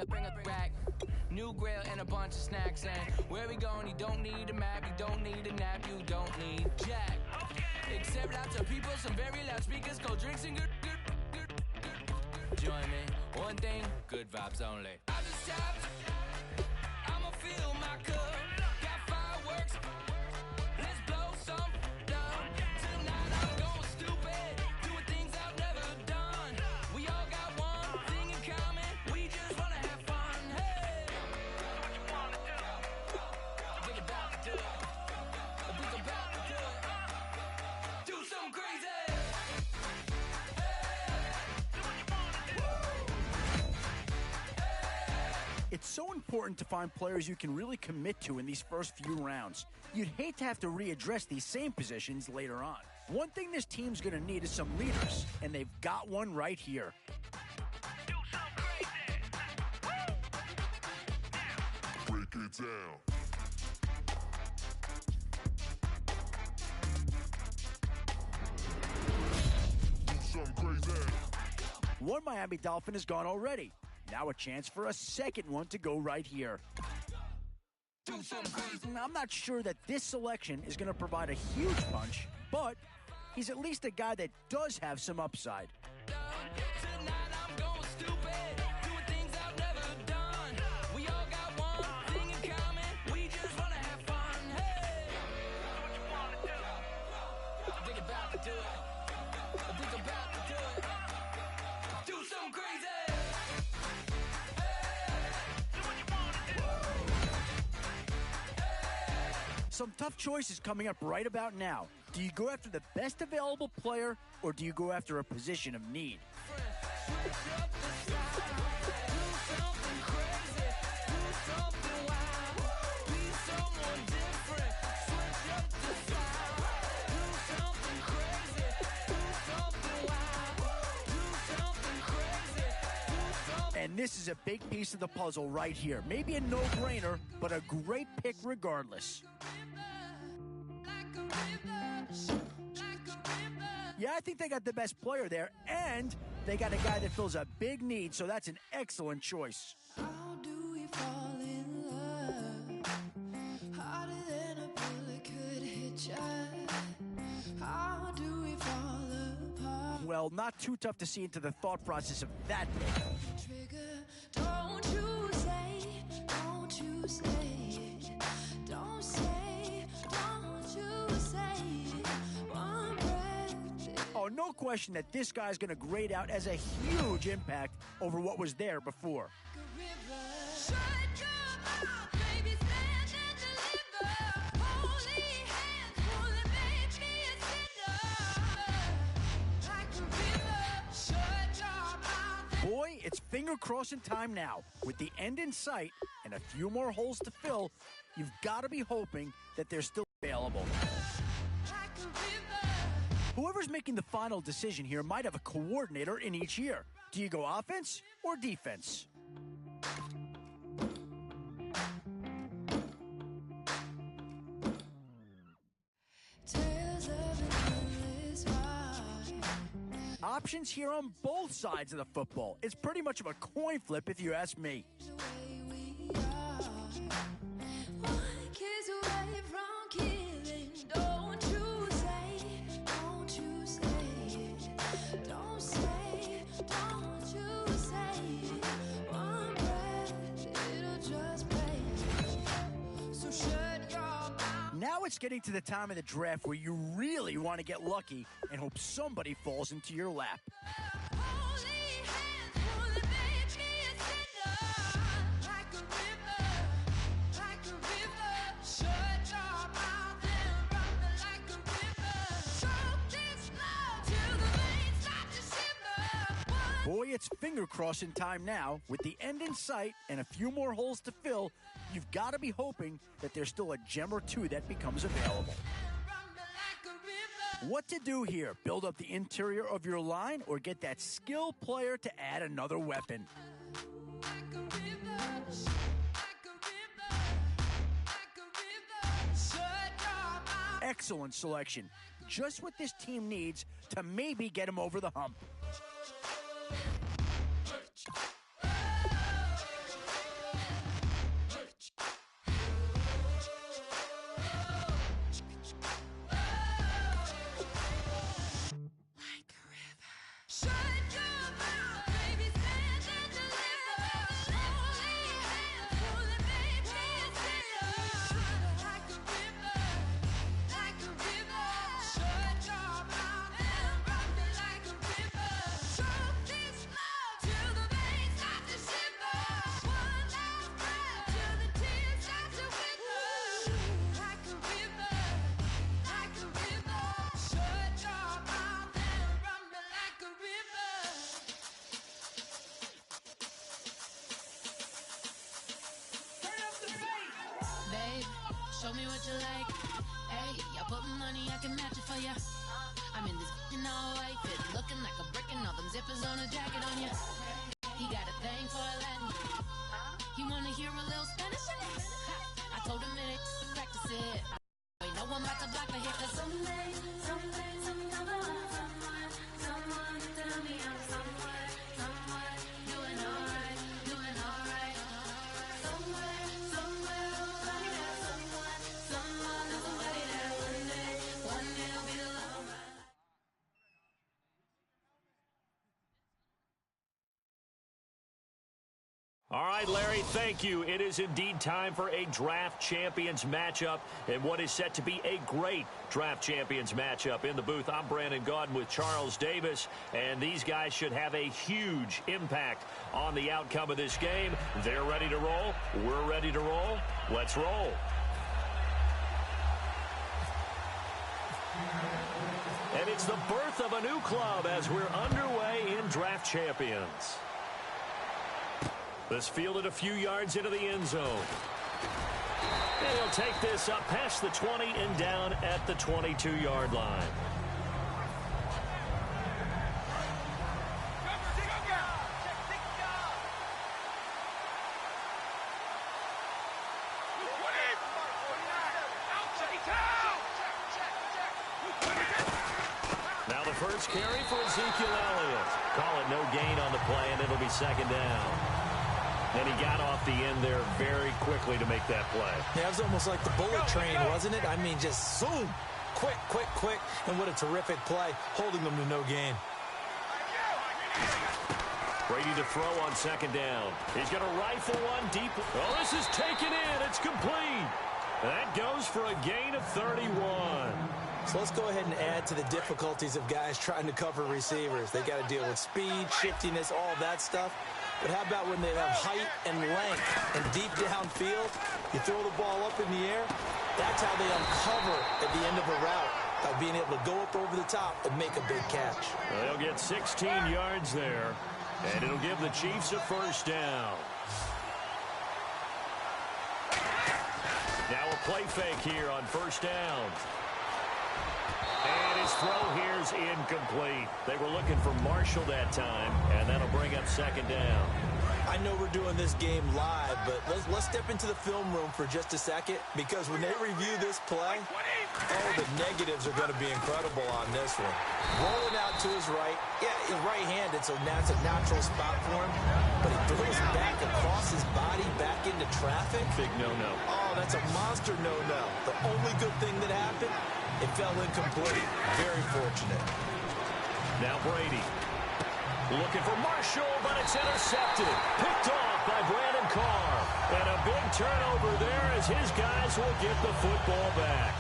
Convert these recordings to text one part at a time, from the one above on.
bring a rack. New grill and a bunch of snacks. And where we going, you don't need a map, you don't need a nap, you don't need jack. Except lots of people, some very loud speakers, cold drinks and good. Join me, one thing, good vibes only. I just tapped, I'ma fill my cup. Got fireworks, let's blow some down. Tonight I'm going stupid, doing things I've never done. We all got one thing in common, we just wanna have fun. Hey, what you wanna do? Think about to do it. Think about to do it. Do something crazy. It's so important to find players you can really commit to in these first few rounds. You'd hate to have to readdress these same positions later on. One thing this team's going to need is some leaders, and they've got one right here. Do something crazy. Break it down. Do something crazy. One Miami Dolphin is gone already. Now a chance for a second one to go right here. I'm not sure that this selection is going to provide a huge punch, but he's at least a guy that does have some upside. Some tough choices coming up right about now. Do you go after the best available player, or do you go after a position of need? And this is a big piece of the puzzle right here. Maybe a no-brainer, but a great pick regardless. Yeah, I think they got the best player there, and they got a guy that fills a big need, so that's an excellent choice. How do we fall in love? Harder than a bullet could hit ya. How do we fall apart? Well, not too tough to see into the thought process of that pick. Trigger, don't you say it, don't you say it. Don't say, don't you say it. One breath. Oh, no question that this guy's going to grade out as a huge impact over what was there before. Shut your mouth, baby, stand and deliver. Holy hands, pulling, make me a sinner. Like a river, shut your mouth. Boy, it's finger crossing time now. With the end in sight and a few more holes to fill, you've got to be hoping that they're still available. Like a river. Whoever's making the final decision here might have a coordinator in each ear. Do you go offense or defense? Tales of an endless ride. Options here on both sides of the football. It's pretty much of a coin flip if you ask me. The way we are. One kiss away from killing. Don't you say, don't you say it. Don't say, don't you say it. One breath, it'll just break. So shut your mouth. Now it's getting to the time of the draft where you really want to get lucky and hope somebody falls into your lap. Holy hands, pulling, make me a sinner. Like a river, shut your mouth and run me like a river. Choke this love till the veins start to shiver. Boy, it's finger crossing time now. With the end in sight and a few more holes to fill, you've got to be hoping that there's still a gem or two that becomes available. What to do here? Build up the interior of your line or get that skill player to add another weapon? Excellent selection. Just what this team needs to maybe get him over the hump. show me what you like. Hey, y'all put money, I can match it for ya. I'm in this in all white fit, looking like a brick and all them zippers on a jacket on ya. He got a thing for a Latin. He wanna hear a little Spanish. I told him it ain't to practice it. Ain't no one about to block the hit, cause someday, someone tell me I'm somewhere, doing alright. Somewhere, somebody that somebody that one day will be the love of my life. All right, Larry, thank you. It is indeed time for a Draft Champions matchup and what is set to be a great Draft Champions matchup. In the booth, I'm Brandon Gaudin with Charles Davis, and these guys should have a huge impact on the outcome of this game. They're ready to roll. We're ready to roll. Let's roll. And it's the birth of a new club as we're underway in Draft Champions. This fielded a few yards into the end zone. And he'll take this up past the 20 and down at the 22-yard line. Now the first carry for Ezekiel Elliott. Call it no gain on the play, and it'll be second down. And he got off the end there very quickly to make that play. Yeah, it was almost like the bullet train, wasn't it? I mean, just zoom. Quick. And what a terrific play, holding them to no gain. Brady to throw on second down. He's going to rifle one deep. Oh, this is taken in. It's complete. That goes for a gain of 31. So let's go ahead and add to the difficulties of guys trying to cover receivers. They got to deal with speed, shiftiness, all that stuff. But how about when they have height and length and deep downfield? You throw the ball up in the air. That's how they uncover at the end of a route, by being able to go up over the top and make a big catch. Well, they'll get 16 yards there, and it'll give the Chiefs a first down. Now a play fake here on first down. And his throw here is incomplete. They were looking for Marshall that time, and that'll bring up second down. I know we're doing this game live, but let's step into the film room for just a second, because when they review this play, oh, the negatives are going to be incredible on this one. Rolling out to his right. Yeah, he's right-handed, so that's a natural spot for him. But he throws back across his body, back into traffic. Big no-no. Oh, that's a monster no-no. The only good thing that happened, it fell incomplete. Very fortunate. Now Brady. Looking for Marshall, but it's intercepted. Picked off by Brandon Carr. And a big turnover there as his guys will get the football back.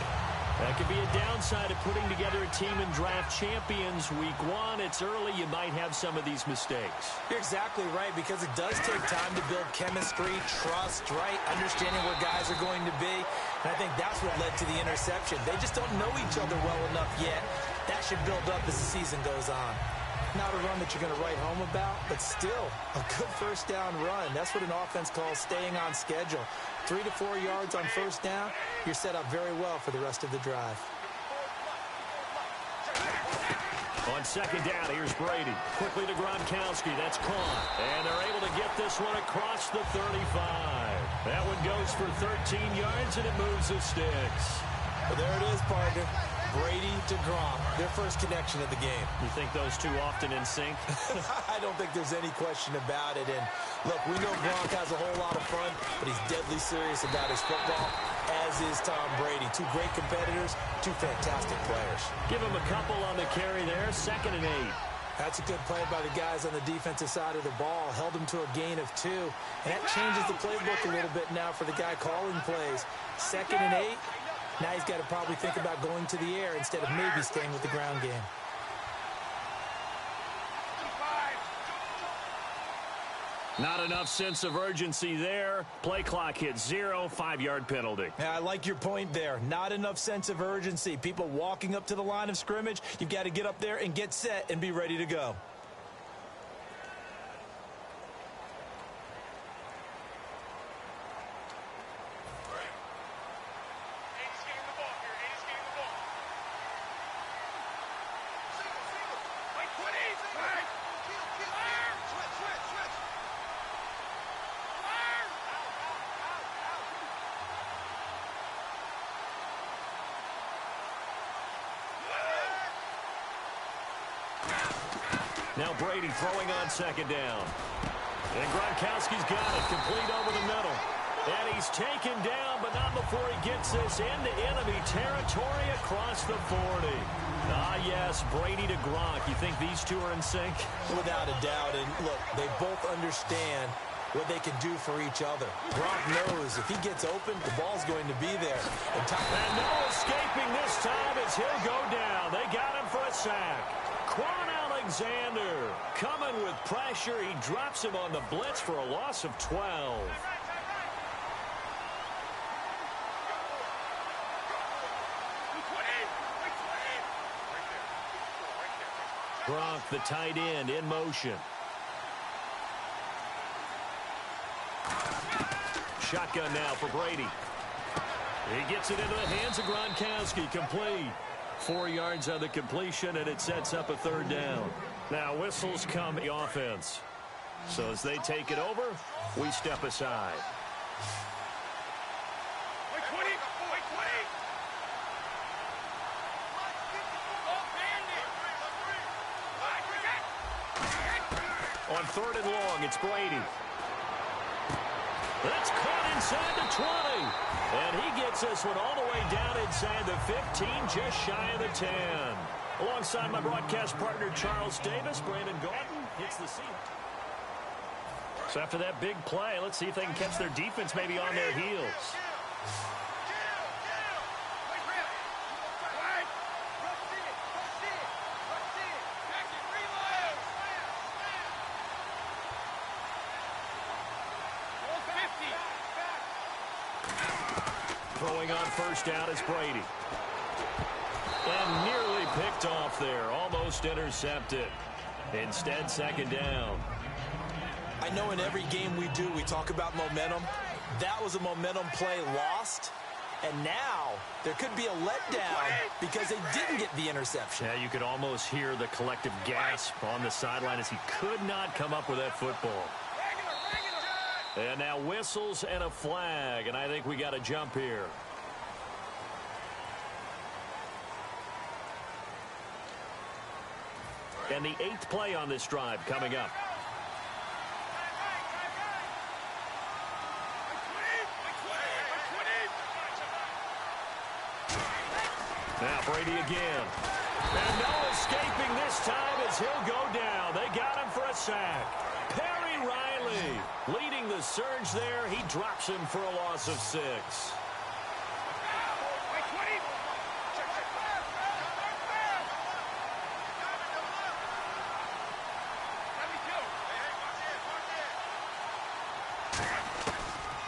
That could be a downside of putting together a team in Draft Champions Week 1. It's early. You might have some of these mistakes. You're exactly right, because it does take time to build chemistry, trust, right? Understanding where guys are going to be. And I think that's what led to the interception. They just don't know each other well enough yet. That should build up as the season goes on. Not a run that you're going to write home about, but still a good first down run. That's what an offense calls staying on schedule. 3 to 4 yards on first down, you're set up very well for the rest of the drive. On second down, here's Brady. Quickly to Gronkowski. That's caught. And they're able to get this one across the 35. That one goes for 13 yards, and it moves the sticks. Well, there it is, partner. Brady to Gronk, their first connection of the game. You think those two often in sync? I don't think there's any question about it. And look, we know Gronk has a whole lot of fun, but he's deadly serious about his football, as is Tom Brady. Two great competitors, two fantastic players. Give him a couple on the carry there, 2nd and 8. That's a good play by the guys on the defensive side of the ball. Held him to a gain of 2. And that changes the playbook a little bit now for the guy calling plays. 2nd and 8. Now he's got to probably think about going to the air instead of maybe staying with the ground game. Not enough sense of urgency there. Play clock hits 0, 5-yard penalty. Yeah, I like your point there. Not enough sense of urgency. People walking up to the line of scrimmage, you've got to get up there and get set and be ready to go. Now Brady throwing on second down. And Gronkowski's got it, complete over the middle. And he's taken down, but not before he gets this into enemy territory across the 40. Ah, yes, Brady to Gronk. You think these two are in sync? Without a doubt. And look, they both understand what they can do for each other. Gronk knows if he gets open, the ball's going to be there. And no escaping this time as he'll go down. They got him for a sack. Quan Alexander coming with pressure. He drops him on the blitz for a loss of 12. Gronk, the tight end, in motion. Shotgun now for Brady. He gets it into the hands of Gronkowski. Complete. 4 yards on the completion, and it sets up a third down. Now whistles come the offense. So as they take it over, we step aside. On third and long, it's Brady. That's caught inside the 20. And he gets this one all the way down inside the 15, just shy of the 10. Alongside my broadcast partner, Charles Davis, Brandon Gordon hits the Seahawks. So after that big play, let's see if they can catch their defense maybe on their heels. Throwing on first down is Brady. And nearly picked off there. Almost intercepted. Instead, second down. I know in every game we do, we talk about momentum. That was a momentum play lost. And now there could be a letdown because they didn't get the interception. Yeah, you could almost hear the collective gasp on the sideline as he could not come up with that football. And now whistles and a flag, and I think we got a jump here. And the 8th play on this drive coming up. Now Brady again. And no escaping this time as he'll go down. They got him for a sack. Perry Riley leading the surge there. He drops him for a loss of 6.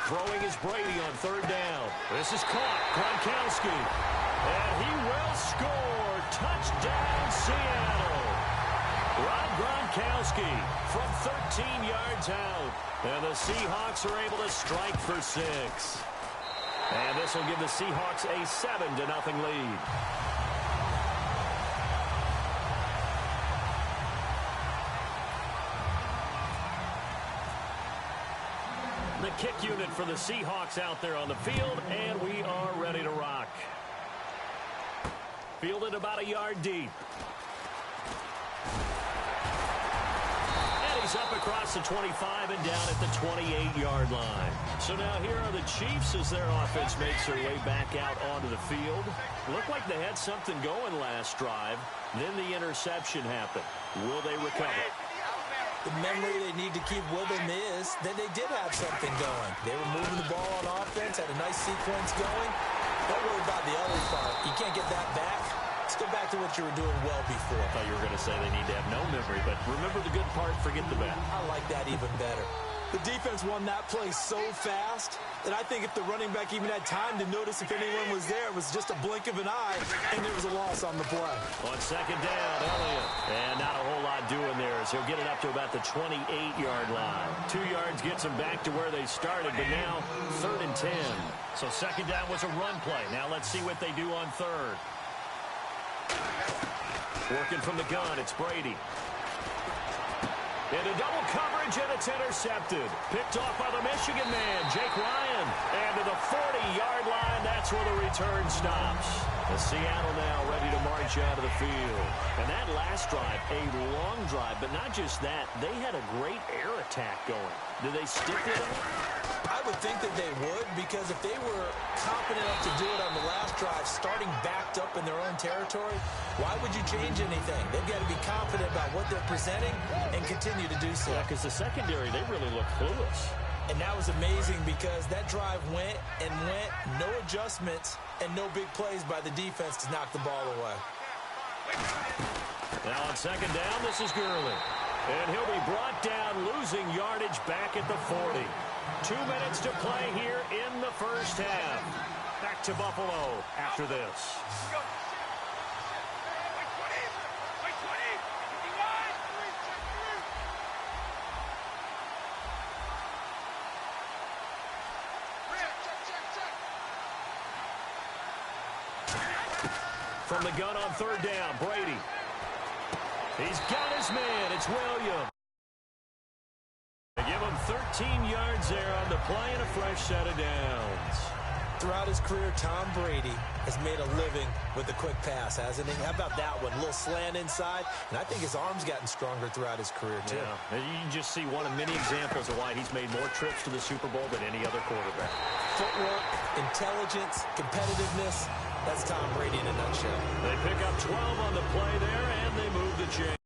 Throwing is Brady on third down. This is caught. Gronkowski. And he will score. Touchdown, Seattle. Rob Gronkowski from 13 yards out. And the Seahawks are able to strike for 6. And this will give the Seahawks a 7-0 lead. The kick unit for the Seahawks out there on the field, and we are ready to rock. Fielded about a yard deep. And he's up across the 25 and down at the 28-yard line. So now here are the Chiefs as their offense makes their way back out onto the field. Looked like they had something going last drive. Then the interception happened. Will they recover? The memory they need to keep with them is that they did have something going. They were moving the ball on offense, had a nice sequence going. Don't worry about the other part. You can't get that back. Let's go back to what you were doing well before. I thought you were going to say they need to have no memory, but remember the good part, forget the bad. I like that even better. The defense won that play so fast that I think if the running back even had time to notice if anyone was there, it was just a blink of an eye, and there was a loss on the play. On second down, Elliott. And not a whole lot doing there as he'll get it up to about the 28-yard line. 2 yards gets them back to where they started, but now third and 10. So second down was a run play. Now let's see what they do on third. Working from the gun, it's Brady. Into double coverage, and it's intercepted. Picked off by the Michigan man, Jake Ryan. And to the 40-yard line, that's where the return stops. The Seattle now ready to march out of the field. And that last drive, a long drive, but not just that. They had a great air attack going. Did they stick with it? I would think that they would, because if they were confident enough to do it on the last drive, starting backed up in their own territory, why would you change anything? They've got to be confident about what they're presenting and continue to do so. Yeah, because the secondary, they really look clueless. And that was amazing because that drive went and went, no adjustments and no big plays by the defense to knock the ball away. Now on second down, this is Gurley. And he'll be brought down, losing yardage back at the 40. 2 minutes to play here in the first half. Back to Buffalo after this. From the gun on third down, Brady. He's got his man. It's Williams. They give him 13 yards there on the play and a fresh set of downs. Throughout his career, Tom Brady has made a living with the quick pass, hasn't he? How about that one? A little slant inside, and I think his arm's gotten stronger throughout his career, too. Yeah, you can just see one of many examples of why he's made more trips to the Super Bowl than any other quarterback. Footwork, intelligence, competitiveness, that's Tom Brady in a nutshell. They pick up 12 on the play there, and they move the chain.